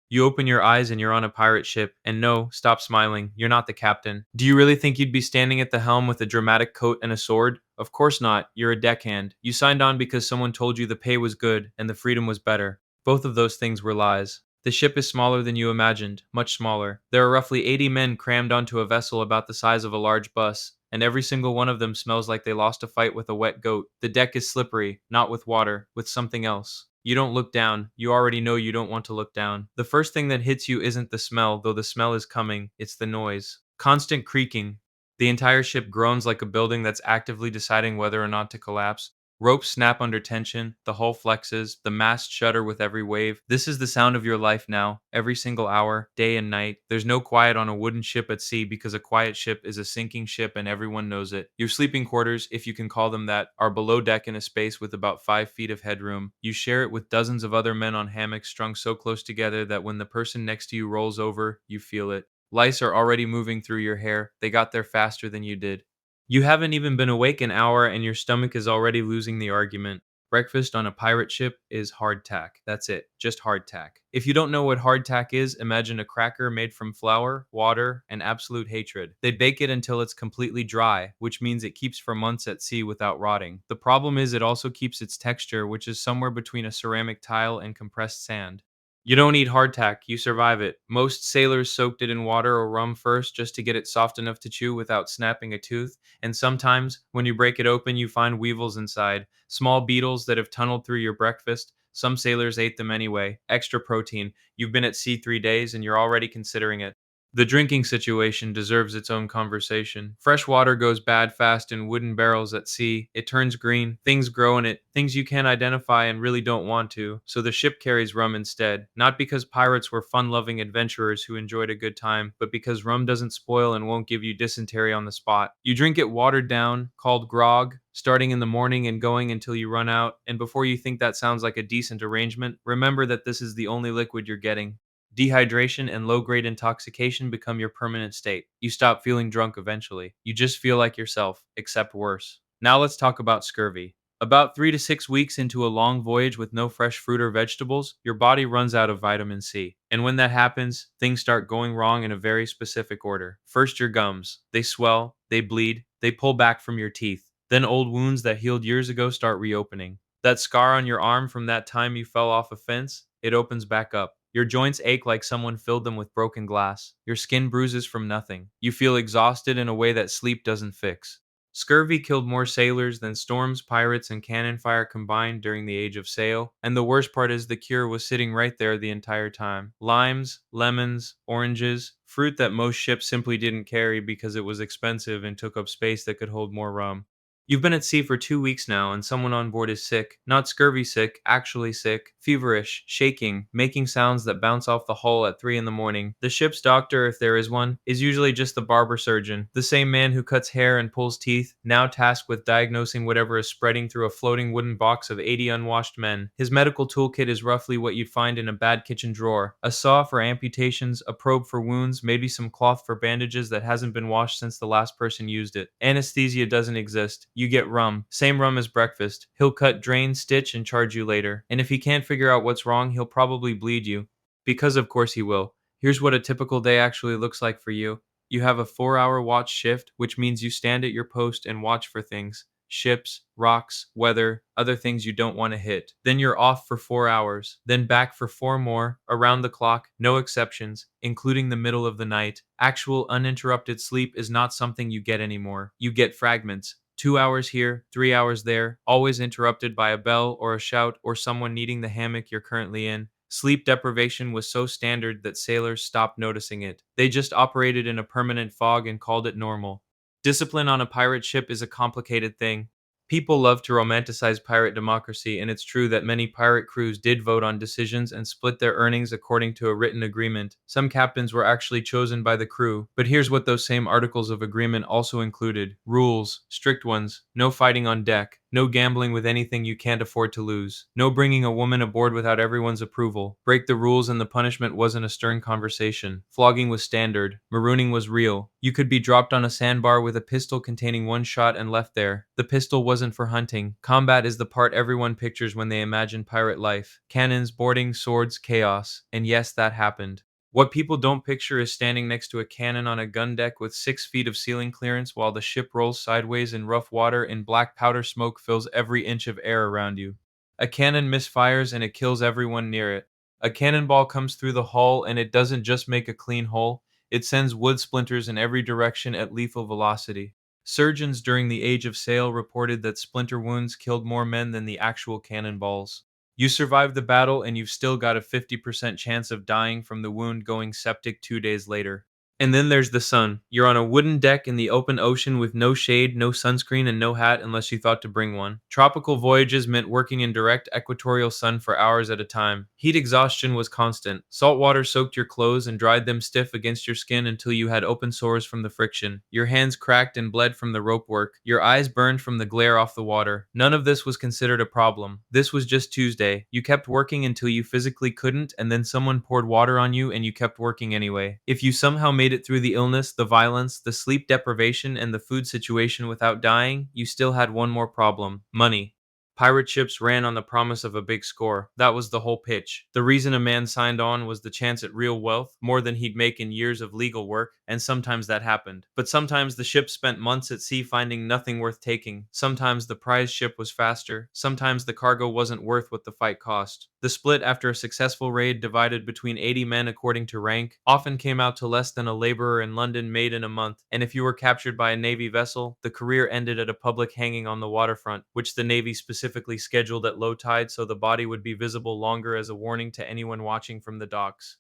You open your eyes and you're on a pirate ship, and no, stop smiling, you're not the captain. Do you really think you'd be standing at the helm with a dramatic coat and a sword? Of course not, you're a deckhand. You signed on because someone told you the pay was good and the freedom was better. Both of those things were lies. The ship is smaller than you imagined, much smaller. There are roughly 80 men crammed onto a vessel about the size of a large bus, and every single one of them smells like they lost a fight with a wet goat. The deck is slippery, not with water, with something else. You don't look down. You already know you don't want to look down. The first thing that hits you isn't the smell, though the smell is coming. It's the noise. Constant creaking. The entire ship groans like a building that's actively deciding whether or not to collapse. Ropes snap under tension, the hull flexes, the masts shudder with every wave. This is the sound of your life now, every single hour, day and night. There's no quiet on a wooden ship at sea because a quiet ship is a sinking ship and everyone knows it. Your sleeping quarters, if you can call them that, are below deck in a space with about 5 feet of headroom. You share it with dozens of other men on hammocks strung so close together that when the person next to you rolls over, you feel it. Lice are already moving through your hair. They got there faster than you did. You haven't even been awake an hour and your stomach is already losing the argument. Breakfast on a pirate ship is hardtack. That's it, just hardtack. If you don't know what hardtack is, imagine a cracker made from flour, water, and absolute hatred. They bake it until it's completely dry, which means it keeps for months at sea without rotting. The problem is it also keeps its texture, which is somewhere between a ceramic tile and compressed sand. You don't eat hardtack, you survive it. Most sailors soaked it in water or rum first just to get it soft enough to chew without snapping a tooth, and sometimes, when you break it open, you find weevils inside, small beetles that have tunneled through your breakfast. Some sailors ate them anyway. Extra protein. You've been at sea 3 days and you're already considering it. The drinking situation deserves its own conversation. Fresh water goes bad fast in wooden barrels at sea. It turns green. Things grow in it. Things you can't identify and really don't want to. So the ship carries rum instead. Not because pirates were fun-loving adventurers who enjoyed a good time, but because rum doesn't spoil and won't give you dysentery on the spot. You drink it watered down, called grog, starting in the morning and going until you run out. And before you think that sounds like a decent arrangement, remember that this is the only liquid you're getting. Dehydration and low grade intoxication become your permanent state. You stop feeling drunk eventually. You just feel like yourself, except worse. Now let's talk about scurvy. About 3 to 6 weeks into a long voyage with no fresh fruit or vegetables, your body runs out of vitamin C. And when that happens, things start going wrong in a very specific order. First, your gums. They swell, they bleed, they pull back from your teeth. Then old wounds that healed years ago start reopening. That scar on your arm from that time you fell off a fence, it opens back up. Your joints ache like someone filled them with broken glass. Your skin bruises from nothing. You feel exhausted in a way that sleep doesn't fix. Scurvy killed more sailors than storms, pirates, and cannon fire combined during the age of sail. And the worst part is the cure was sitting right there the entire time. Limes, lemons, oranges, fruit that most ships simply didn't carry because it was expensive and took up space that could hold more rum. You've been at sea for 2 weeks now, and someone on board is sick. Not scurvy sick, actually sick, feverish, shaking, making sounds that bounce off the hull at 3 in the morning. The ship's doctor, if there is one, is usually just the barber surgeon, the same man who cuts hair and pulls teeth, now tasked with diagnosing whatever is spreading through a floating wooden box of 80 unwashed men. His medical toolkit is roughly what you'd find in a bad kitchen drawer: a saw for amputations, a probe for wounds, maybe some cloth for bandages that hasn't been washed since the last person used it. Anesthesia doesn't exist. You get rum. Same rum as breakfast. He'll cut, drain, stitch, and charge you later. And if he can't figure out what's wrong, he'll probably bleed you. Because of course he will. Here's what a typical day actually looks like for you. You have a 4-hour watch shift, which means you stand at your post and watch for things. Ships, rocks, weather, other things you don't want to hit. Then you're off for 4 hours, then back for 4 more, around the clock, no exceptions, including the middle of the night. Actual uninterrupted sleep is not something you get anymore. You get fragments. 2 hours here, 3 hours there, always interrupted by a bell or a shout or someone needing the hammock you're currently in. Sleep deprivation was so standard that sailors stopped noticing it. They just operated in a permanent fog and called it normal. Discipline on a pirate ship is a complicated thing. People love to romanticize pirate democracy, and it's true that many pirate crews did vote on decisions and split their earnings according to a written agreement. Some captains were actually chosen by the crew, but here's what those same articles of agreement also included: rules, strict ones, no fighting on deck, No gambling with anything you can't afford to lose. No bringing a woman aboard without everyone's approval. Break the rules and the punishment wasn't a stern conversation. Flogging was standard. Marooning was real. You could be dropped on a sandbar with a pistol containing one shot and left there. The pistol wasn't for hunting. Combat is the part everyone pictures when they imagine pirate life. Cannons, boarding, swords, chaos. And yes, that happened. What people don't picture is standing next to a cannon on a gun deck with 6 feet of ceiling clearance while the ship rolls sideways in rough water and black powder smoke fills every inch of air around you. A cannon misfires and it kills everyone near it. A cannonball comes through the hull and it doesn't just make a clean hole, it sends wood splinters in every direction at lethal velocity. Surgeons during the Age of Sail reported that splinter wounds killed more men than the actual cannonballs. You survived the battle and you've still got a 50% chance of dying from the wound going septic 2 days later. And then there's the sun. You're on a wooden deck in the open ocean with no shade, no sunscreen, and no hat unless you thought to bring one. Tropical voyages meant working in direct equatorial sun for hours at a time. Heat exhaustion was constant. Salt water soaked your clothes and dried them stiff against your skin until you had open sores from the friction. Your hands cracked and bled from the rope work. Your eyes burned from the glare off the water. None of this was considered a problem. This was just Tuesday. You kept working until you physically couldn't, and then someone poured water on you and you kept working anyway. If you somehow made it through the illness, the violence, the sleep deprivation, and the food situation without dying, you still had one more problem: money. Pirate ships ran on the promise of a big score. That was the whole pitch. The reason a man signed on was the chance at real wealth, more than he'd make in years of legal work, and sometimes that happened. But sometimes the ship spent months at sea finding nothing worth taking. Sometimes the prize ship was faster. Sometimes the cargo wasn't worth what the fight cost. The split after a successful raid divided between 80 men according to rank often came out to less than a laborer in London made in a month, and if you were captured by a Navy vessel, the career ended at a public hanging on the waterfront, which the Navy specifically scheduled at low tide so the body would be visible longer as a warning to anyone watching from the docks.